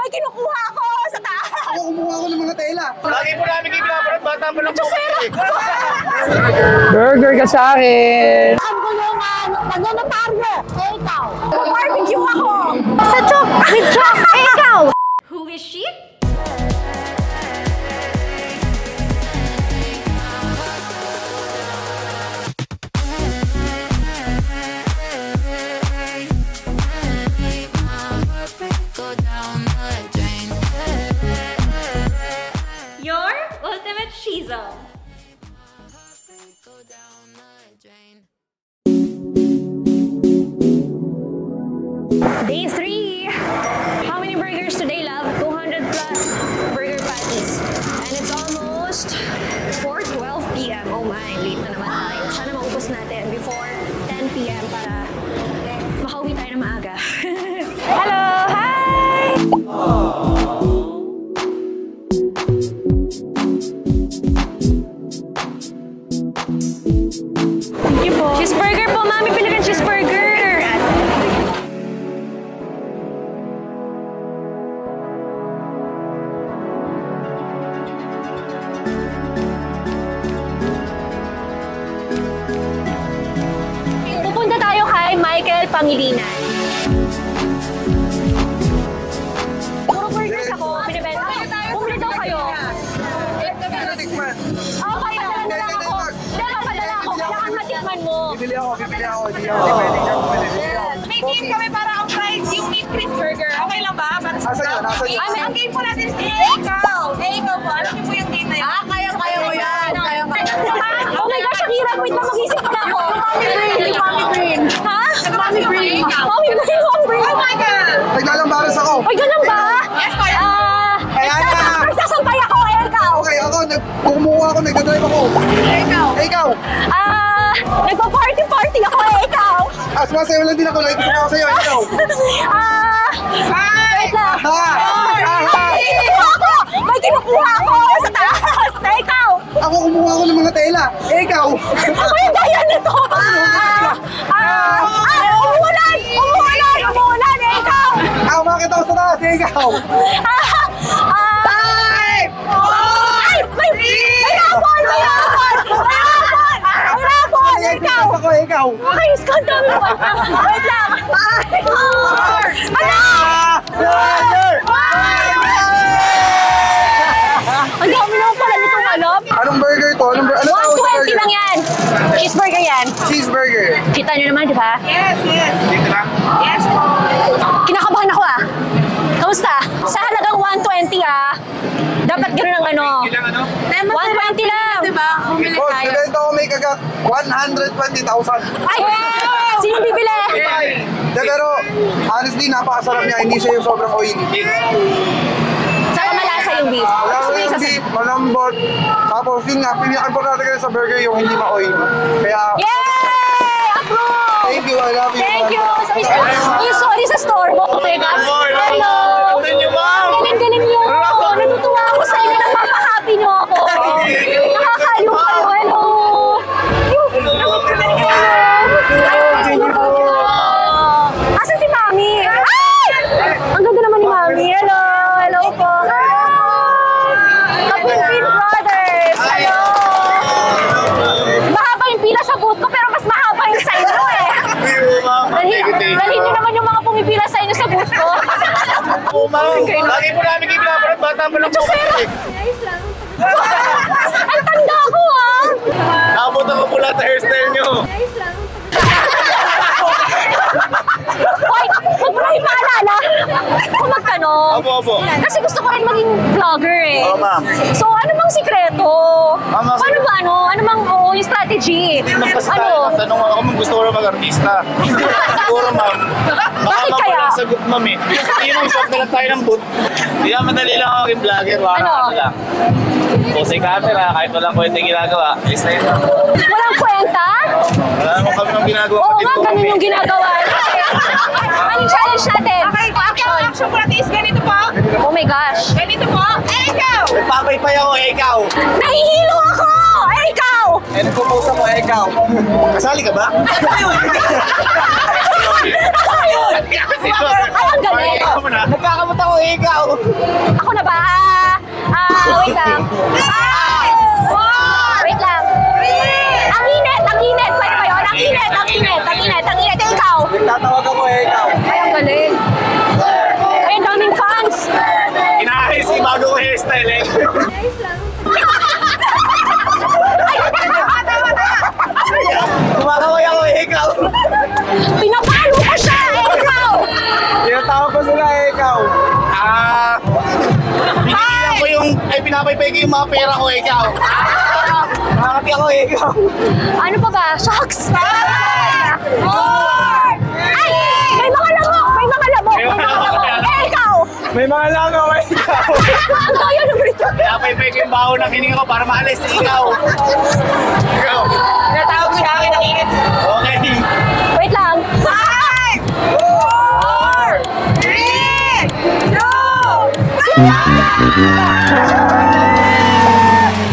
may kinukuha ako sa taas. Ako kumuha ako ng mga tela. Lagi po namin kayo pinapalit, bata pa lang po. Burger ka sa akin. Ang gulungan, nagnonotaryo. Eh, ikaw. Barbecue ako. Sa chok, with chok. Eh, ikaw. Who is she? Your ultimate shizo. Day 3. How many burgers today, love? 200 plus burger patties. And it's almost 4:12 p.m. Oh my, late na naman tayo. Sana maubos natin before 10 p.m. para makauwi tayo na maaga. Hello! Hi! Thank you po. Cheeseburger po, mami. Pilihan cheeseburger. Pupunta tayo kay Michael Pangilinan. Puro burgers ako. Pinibenta. Bumili daw kayo. Oo, papadala na lang ako. Hindi, papadala ako. Kailangan matikman mo. Bibili ako. May game kami para ang prize yung meat crisp burger. Okay lang ba? Para sa Nasa yun? Ang game po natin is ikaw. Ikaw po. Alam niyo po yung game na yun. Kaya mo yan. Oh my gosh, ang hirap. Wait lang, mag-isip na ako. Mommy Green. Ha? Mommy Green. Mommy Green. Oh my God! Naglalambaras ako. Ay, ganun ba? Yes, kaya. Ayan na. Nagsasampay ako, ikaw. Okay, ako. Kumuha ako. Nagdadrive ako. Ikaw. Ikaw. Nagpa-party ako, ikaw. Sumasayaw lang din ako. Nakikita ako sa'yo. Ikaw. Wait lang. Ako! May kinukuha ako sa taas. Na ikaw. Ako kumuha ako ng mga tela. Ikaw. Ako yung gaya nito. Umuulan. Eh, ikaw. Ako makita ko sa taas. Ikaw. Ay, may rapon. Ikaw. Ako, ikaw. Okay, Scott, dami mo. Wait lang. Ang dami naman pala nitong alap. Anong burger to? Ano tawag sa 120 burger? lang yan. Cheeseburger yan. Cheeseburger. Kita nyo naman, di ba? Yes. Dito lang. Yes po. Kinakabahan ako ah. Kamusta? Sa halagang 120 ah. Dapat gano'n ang ano. Ilang ano? 120 lang. Diba? Bumili Boss, tayo. nabenta ko may kagat 120,000. Ay! Sino bibili? Pero honestly, napakasarap niya. Hindi siya yung sobrang oily. Saka malasa yung beef. Wala yung beef, malambot. Tapos yun nga, pinaka-importante kayo sa burger yung hindi ma-oily. Kaya, Yay! Approve! thank you, I love you. Thank you! Sorry sa store mo. Hello! Thank you, ma'am. Galing-galing nyo. Natutuwa ako sa inyo. Napapa-happy nyo ako. Nakakaliw kayo. Hello! Asan si Mami? Ay! Ang ganda naman ni Mami. Hello! Hello po. Kapinpin Brothers! Hello! Mahaba yung pila sa booth ko pero mas mahaba yung sa inyo eh. Dalhin nyo naman yung mga pumipila sa inyo sa booth ko. Oo, ma'am. Lagi po namin kayo pinapalit, bata pa lang po. Ang tanda ko ah! Nakabutan ko po lahat ng hairstyle nyo. Hoy! Huwag mo lang ipaalala kung magtanong. Opo. Kasi gusto ko rin maging vlogger eh. Oo, ma'am. So, ano bang sikreto? Ma'am, Paano ba ano bang yung strategy? Hindi naman kasi tayo nagtanong ako kung gusto ko rin mag-artista. Siguro, ma'am. Bakit kaya? Baka sagot, ma'am eh. Hindi naman swap na lang tayo ng boot. Hindi naman madali lang ako maging vlogger. Ano? lang. Posing camera, kahit walang kwenta yung ginagawa. Is na yun. Walang kwenta? Wala naman kami ng ginagawa. Oo nga, ganun yung ginagawa. Anong challenge natin? Okay, action po natin is ganito po. Oh my gosh. Ganito po. Ikaw! Nagpapaypay ako, ikaw. Nahihilo ako! Eh, nagpupusa mo, ikaw. Kasali ka ba? Ay, ang galing. Nagkakamot ako, ikaw. Ako na ba? Wait lang. Wait lang. Ang init. Pwede ba yun? Ang init. Ikaw. Nagtatawag ako, ikaw. Ay, ang galing. Ay, ang daming fans. Inaayos yung bago ko hairstyle, eh. Kumakaway ako, ikaw. Pinapalo ko siya, ikaw. Tinatawag ko sila, ikaw. Pinigilan ko yung, pinapaypay ko yung mga pera ko, ikaw. Nakakati ako, ikaw. Ano pa ba? Shucks! Ay! May mga lamok! Ikaw! May mga langaw, ikaw. Ang tayo naman ito. Pinapaypay ko yung baho ng hininga ko para maalis, ikaw. Ikaw. Tinatawag siya akin ng init. Okay. Wait lang. 5, 4, 3, 2, 1.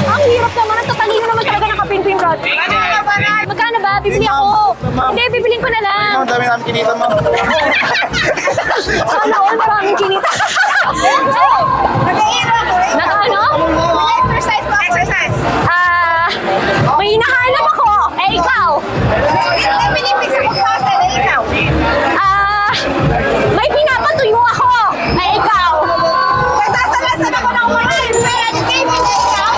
Ang hirap naman. Ang tatalino naman talaga ng kapinpin rod. Magkano ba? Bibili ako. Hindi, bibiling ko na lang. Ang dami namin kinita, ma'am. Sana all maraming kinita. Naka-ano? Exercise. May hinahanap ako. Ikaw. May pinapatuyo ako. Ikaw. Nasasalasan ako ng wine. May entertainment ikaw.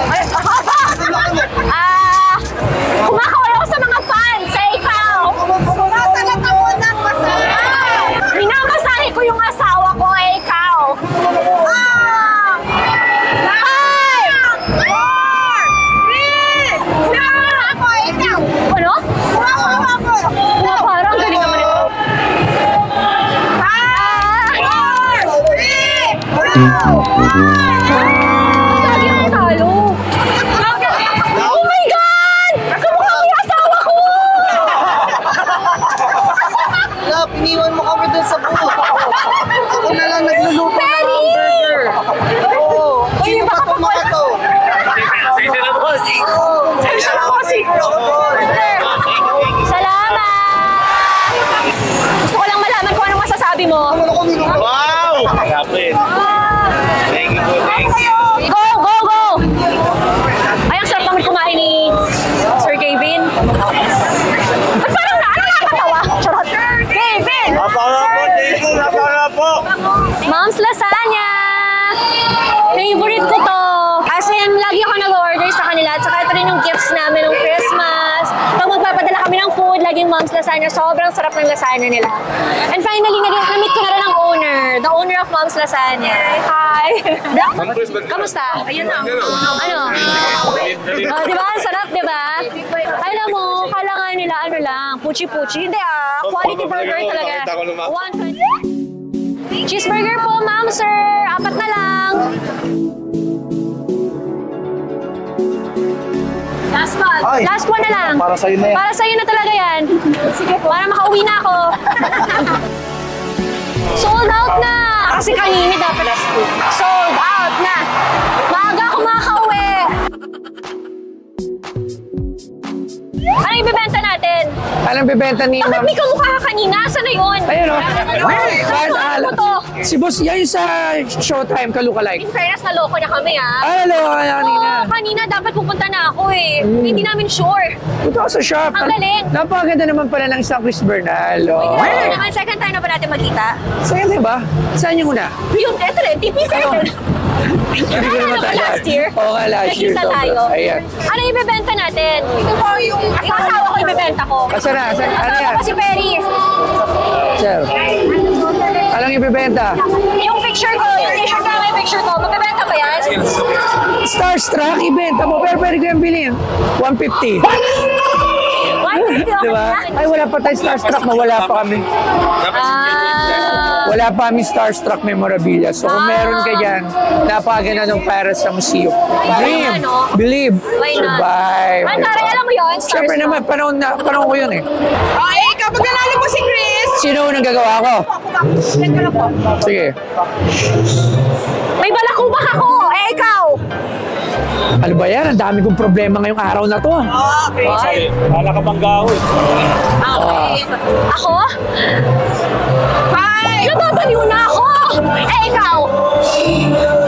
Kumakaway ako sa mga fans. Ikaw. Sumasalat ako ng masaya. Minamasahe ko yung asawa ko. Ikaw. 5, 4, 3, 2, 1. Ano? Parang galing naman ito. 5, 4, 3, 2, 1. Lagi akong talo. Oh my God! Kamukha ko yung asawa ko! Love, iniwan mo kami dun sa buo. Ako na lang nagluluto ng Perry! hamburger. Oo. Sino ba itong mga to? Salamat! Gusto ko lang malaman kung anong masasabi mo. Wow! Grabe. Thank you. Go! Ay, ang sarap naman kumain ni Sir Gavin. Ba't parang nakakatawa? Charot! Gavin! Napaka po. Mom's Lasagna! Favorite ko to. As in, lagi ako nag-order sa kanila. At saka ito rin yung gifts namin ng Christmas. Pag magpapadala kami ng food, laging Mom's Lasagna. Sobrang sarap ng lasagna nila. And finally, na-meet ko na rin ang owner. The owner of Mom's Lasagna. Hi! Kamusta? Ayun na. Ano? Di ba? Ang sarap, di ba? Alam mo, kala nga nila, ano lang, puchi-puchi. Hindi quality burger talaga. 120. Cheeseburger po, ma'am, sir. 4 na lang. Last one. Ay. Last one na lang. Para sa'yo na yan. Para sa'yo na talaga yan. Sige po. Para makauwi na ako. Sold out na. Kasi kanina dapat sold out na. Maaga ako makauwi. Ano ibibenta natin? Anong bibenta ni Bakit Ma'am? may kamukha ka kanina? Saan na yun? Ayun o. Ano to? Si Boss, yan yung sa Showtime, Kalukalike. In fairness, naloko na kami Ano ka kanina? Oo, kanina dapat pupunta na ako eh. Hindi namin sure. Punta ako sa shop. Ang galing. Napakaganda naman pala ng San Chris Bernal. Oh. Ito naman, second time na ba natin magkita? Saan diba? Saan yung una? Yung ito rin, TP Fair. Hindi ko naman tayo. Last year? Oo nga, last year. Nakita sobra. tayo. Ayan. Ano ibebenta natin? Ito po yung asawa ko ibebenta ko. Asa na? Ano Asawa yan? ko si Perry. Sir. Anong ibibenta? Yung picture ko, yung t-shirt na may picture ko, magbebenta ba yan? Starstruck, ibenta mo. Pero pwede ko yung bilhin. 150. 150 ako Diba? na. Ay, wala pa tayo Starstruck. Wala pa kami. Wala pa kami Starstruck memorabilia. So kung meron ka dyan, napakaganda ng para sa museum. Dream, ano? believe, Why not? survive. Ay, taray, alam mo yun? Siyempre naman, panahon ko yun eh. Okay, kapag nanalo mo si Chris. Sino unang gagawa ko? Check ko lang po. Sige. May balakubak ako! Eh, ikaw! Ano ba yan? Ang dami kong problema ngayong araw na to. Okay. Wala ka bang gawin? Okay. Ako? Five! Nababaliw na ako! Eh, ikaw?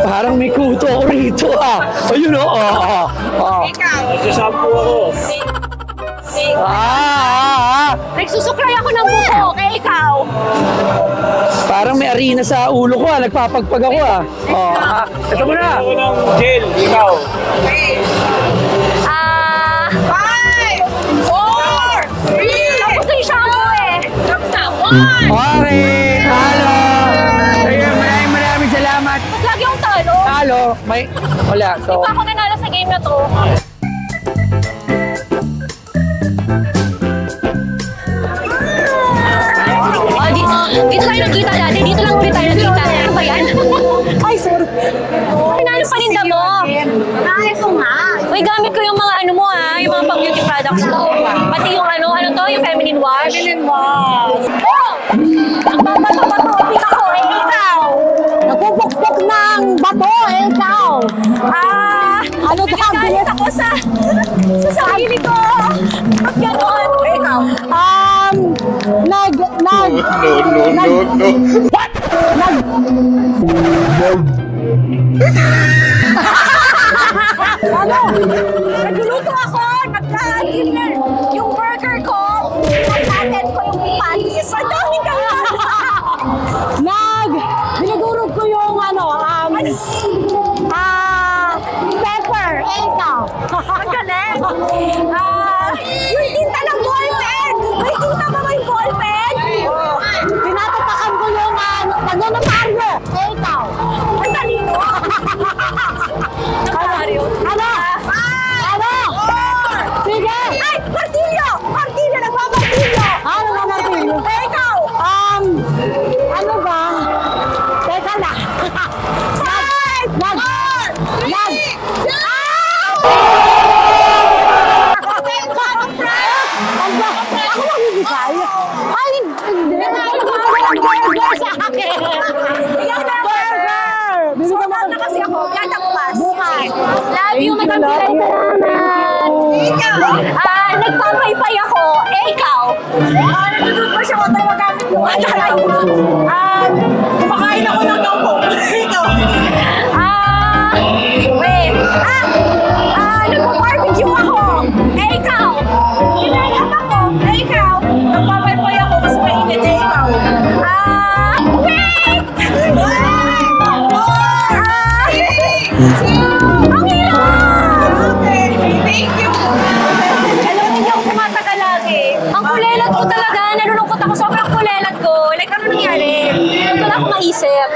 Parang may kuto ako rito ah. Ayun o. Nagsasampo ako. Nagsusuklay ako ng buhok. Eh, ikaw? Parang may arena sa ulo ko ah. Nagpapagpag ako ah. Ito mo na. Ako ng gel, ikaw. Five, four, three, Tapos na yung shampoo eh. tapos na. One. Okay. Talo. Ayun, maraming salamat. Ba't lagi akong talo? Talo. Wala. So, Ako nanalo sa game na to. Dito tayo nagkita dati. Dito lang ulit tayo nagkita. Ano ba yan? Ay, sorry. Pinalo paninda mo. Ito nga. Uy, gamit ko yung mga ano mo ha. Yung mga pang-beauty products mo. Pati yung ano to? Yung feminine wash. Feminine wash. Oh! Nagbabato-bato-opik ako. Eh, ikaw. Nagpupukpok ng bato, ikaw. Ano daw? Nagagalit ako sa sarili ko. Ba't gano'n? Ikaw. What? Nagluluto ako. Nagka-dinner. Yung burger ko. Nagkaten ko yung patis. Ang dami kaya. Dinudurog ko yung pepper, ikaw. Ang galing. Yung tinta ng ballpen. May tinta ba may ballpen? Tinatapakan ko yung pagnonotaryo, ikaw. Ang talino. Nagkaryo. Ano? Sige! Ay! Martilyo! Martilyo! Nagmamartilyo! Ano ba natin? Eh, ikaw! Ano ba? Teka na. Five! Ako magbibigay. Ay, hindi. Burger sa akin. Ikaw na burger! Bibigyan mo Sulat na kasi ako. Kaya bukas. bukas. Love you, Madam Pilay. Ikaw! Nagpapaypay ako. Eh, ikaw! Nandun pa siya kung tayo magamit yung atalay. Kumakain ako ng kampo. Ikaw! Wait. Nagpa-barbecue ako. Eh, ikaw! Pinagap ako. Eh, ikaw! Nagpapaypay ako kasi mainit. Eh, ikaw! Wait! Ang hirap! Okay, thank you. Alam mo, hindi ako kumatagal lagi. Ang kulelat ko talaga. Nalulungkot ako. Sobrang kulelat ko. Like, ano nangyari? Wala akong maisip.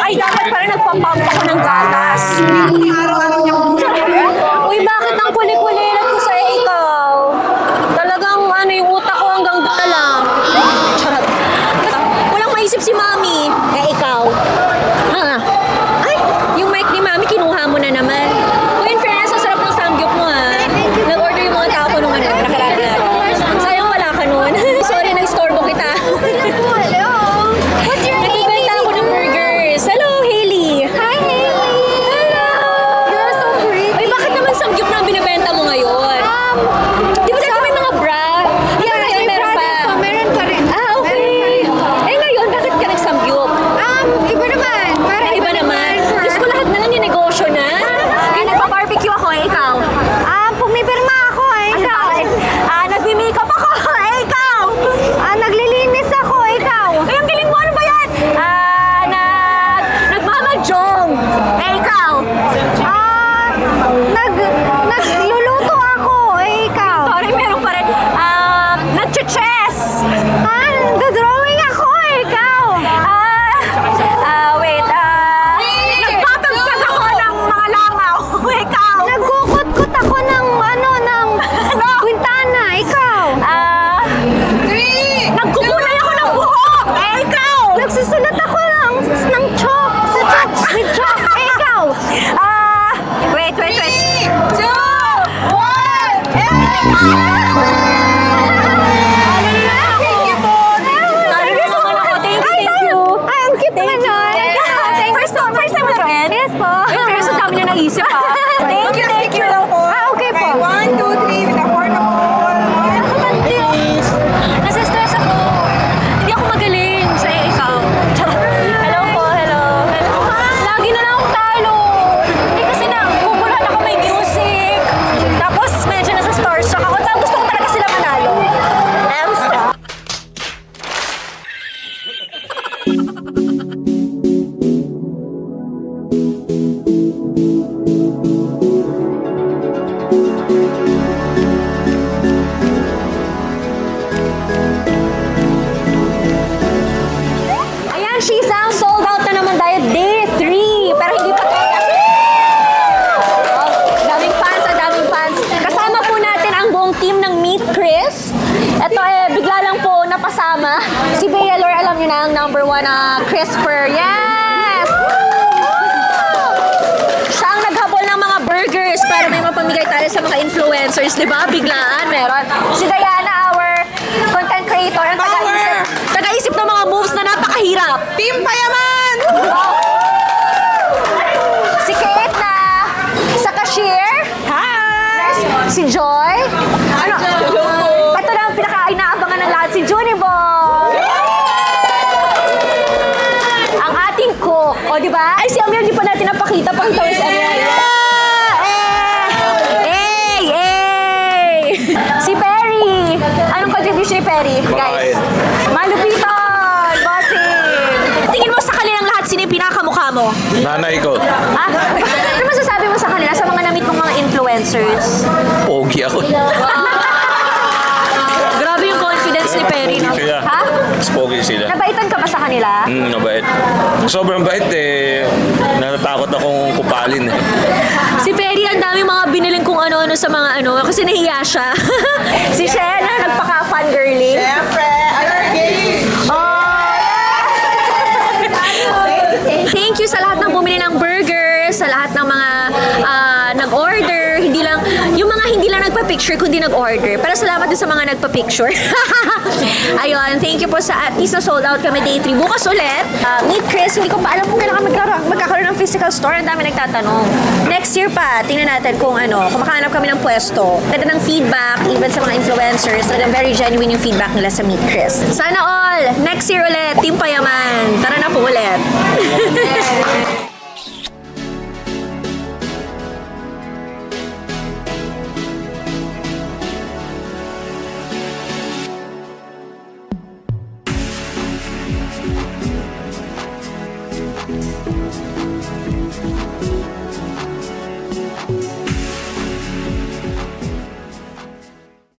Ay, dapat pa rin nagpapump ako ng gatas. Uy, bakit ang kulit-kulilat ko sa ikaw? Talagang ano, yung utak ko hanggang doon na lang. Charot. Walang maisip si Mami. Eh, ikaw. Ay, yung mic ni Mami, kinuha mo na naman. Uy, in fairness, ang sarap ng samgyup mo ha. Nag-order yung mga tao ko nung nakaraan. Sayang wala ka nun. Sorry, nag-storbo kita. What's your name? Nagbibenta ako ng burgers. Hello, Hailey. Hi, Hailey. Hello. You're so pretty. Uy, bakit naman samgyup na ang binibenta mo ngayon? Di ba dati may mga bra? Yeah, meron pa. Meron pa rin. Okay. Eh ngayon, bakit ka nagsamgyup? Iba naman. Parang Iba naman. Diyos ko, lahat na lang yung negosyo na. Kaya nagpa-barbecue ako, eh, ikaw. Pumipirma ako eh. Ikaw. Nagmi-makeup ako, eh, ikaw. Naglilinis ako, ikaw. Ay, ang galing mo, ano ba yan? Nagmamadyong. Eh, ikaw. Nagluluto ako, ikaw. Sorry, meron pa rin. Nag-chess. Nagdodrawing ako, ikaw. Wait. Nagpapagpag ako ng mga langaw. Ikaw. Nagkukot-kot ako ng kwintana, ikaw. Nagkukulay ako ng buhok. Eh, ikaw. Nagsusulat ako ng chalk. Sa chalk. With chalk, ikaw. Wait. 3, 2, 1. Thank you. Ay, ang cute naman nun. First time mo na rin? Yes po. Pero sa dami na naisip ha. Thank na crisper. Yes! Siya ang naghabol ng mga burgers para may mapamigay tayo sa mga influencers, di ba? Biglaan, meron. Si Diana, our content creator, ang taga-isip ng mga moves na napakahirap. Team Payaman! Si Kate na sa cashier. Hi! Si Joy. Ano? Ito na ang pinaka-inaabangan ng lahat, si Junibong. Ang ating cook. O, di ba? Ay, si Amir, di pa natin napakita. Pakita mo si Amir. Si Perry. Anong contribution ni Perry, guys? Malupiton! Bossing! Tingin mo sa kanilang lahat, sino yung pinakamukha mo? Nanay ko. Ah? Ano masasabi mo sa kanila, sa mga na-meet mong mga influencers? Pogi ako. Grabe yung confidence ni Perry, no? Pogi sila. Ha? Mas pogi sila. Nabaitan ka ba sa kanila? Mabait. Sobrang bait eh. Natatakot akong kupalin eh. Si Perry, ang dami mga biniling kung ano-ano sa mga ano, kasi nahiya siya. Si Shena, nagpaka-fangirling. Siyempre, Thank you sa lahat ng bumili ng burger, sa lahat ng mga nag-order, hindi lang nagpa-picture kundi nag-order. Pero salamat din sa mga nagpa-picture. Ayun, thank you po sa at least na sold out kami day 3. Bukas ulit, Meet Chris, hindi ko pa alam kung kailangan magkakaroon ng physical store. Ang dami nagtatanong. Next year pa, tingnan natin kung makahanap kami ng pwesto. Ganda ng feedback, even sa mga influencers. Talagang very genuine yung feedback nila sa Meet Chris. Sana all, next year ulit, Team Payaman. Tara na po ulit.